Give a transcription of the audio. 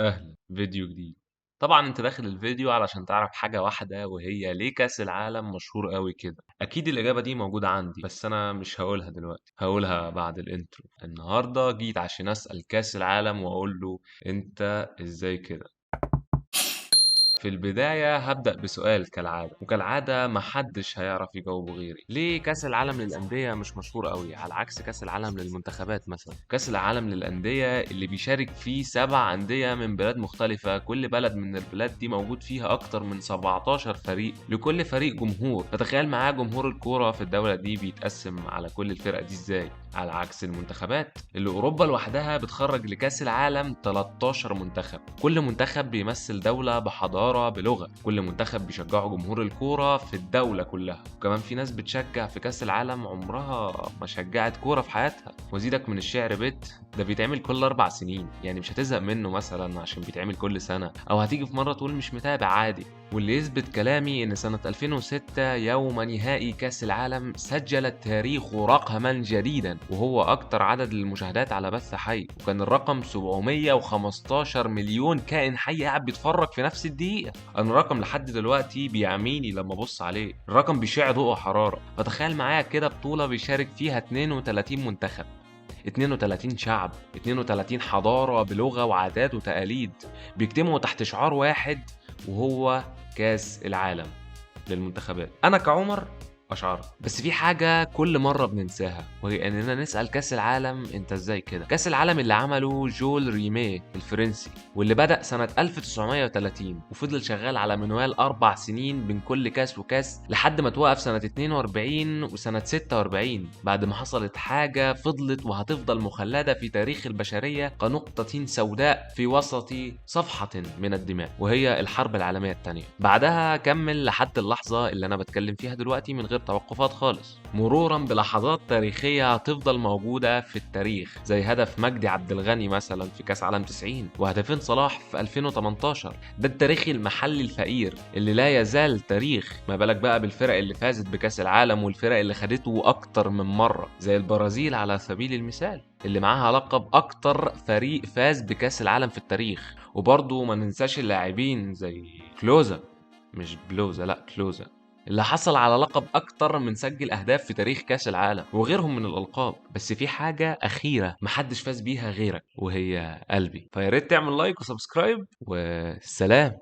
أهلا فيديو جديد. طبعا انت داخل الفيديو علشان تعرف حاجة واحدة، وهي ليه كأس العالم مشهور قوي كده. اكيد الإجابة دي موجودة عندي، بس انا مش هقولها دلوقتي، هقولها بعد الانترو. النهاردة جيت عشان أسأل كأس العالم واقول له انت ازاي كده. في البداية هبدأ بسؤال كالعادة، وكالعادة محدش هيعرف يجاوبه غيري. ليه كأس العالم للأندية مش مشهور قوي على عكس كأس العالم للمنتخبات؟ مثلا كأس العالم للأندية اللي بيشارك فيه 7 أندية من بلاد مختلفة، كل بلد من البلاد دي موجود فيها أكتر من 17 فريق، لكل فريق جمهور. فتخيل معاه جمهور الكورة في الدولة دي بيتقسم على كل الفرق دي ازاي، على عكس المنتخبات اللي أوروبا لوحدها بتخرج لكأس العالم 13 منتخب. كل منتخب بيمثل دولة بحضارة بلغة، كل منتخب بيشجعوا جمهور الكورة في الدولة كلها. وكمان في ناس بتشجع في كأس العالم عمرها ما شجعت كورة في حياتها. وزيدك من الشعر بيت، ده بيتعمل كل 4 سنين، يعني مش هتزهق منه مثلا عشان بيتعمل كل سنة، أو هتيجي في مرة تقول مش متابع عادي. واللي يثبت كلامي إن سنة 2006 يوم نهائي كأس العالم سجل التاريخ رقما جديدا، وهو أكتر عدد للمشاهدات على بث حي، وكان الرقم 715 مليون كائن حي قاعد بيتفرج في نفس الدقيقة. أنا الرقم لحد دلوقتي بيعميني لما أبص عليه، الرقم بيشع ضوء وحرارة. فتخيل معايا كده بطولة بيشارك فيها 32 منتخب، 32 شعب، 32 حضارة بلغة وعادات وتقاليد، بيجتمعوا تحت شعار واحد، وهو كاس العالم للمنتخبات. انا كعمر اشعر، بس في حاجة كل مرة بننساها، وهي اننا نسأل كاس العالم انت ازاي كده. كاس العالم اللي عمله جول ريمي الفرنسي، واللي بدأ سنة 1930 وفضل شغال على منوال 4 سنين بين كل كاس وكاس، لحد ما توقف سنة 42 وسنة 46، بعد ما حصلت حاجة فضلت وهتفضل مخلدة في تاريخ البشرية كنقطة سوداء في وسط صفحة من الدماء، وهي الحرب العالمية الثانية. بعدها كمل لحد اللحظة اللي أنا بتكلم فيها دلوقتي من غير توقفات خالص، مرورا بلحظات تاريخية هتفضل موجودة في التاريخ، زي هدف مجدي عبد الغني مثلا في كأس عالم 90، وهدفين صلاح في 2018. ده التاريخ المحلي الفقير اللي لا يزال تاريخ، ما بالك بقى بالفرق اللي فازت بكأس العالم والفرق اللي خدته أكتر من مرة، زي البرازيل على سبيل المثال اللي معاها لقب أكتر فريق فاز بكأس العالم في التاريخ. وبرضه ما ننساش اللاعبين زي كلوزا، مش بلوزا، لا كلوزا، اللي حصل على لقب أكتر من سجل أهداف في تاريخ كأس العالم، وغيرهم من الألقاب. بس في حاجة أخيرة محدش فاز بيها غيرك، وهي قلبي. فياريت تعمل لايك وسبسكرايب، والسلام.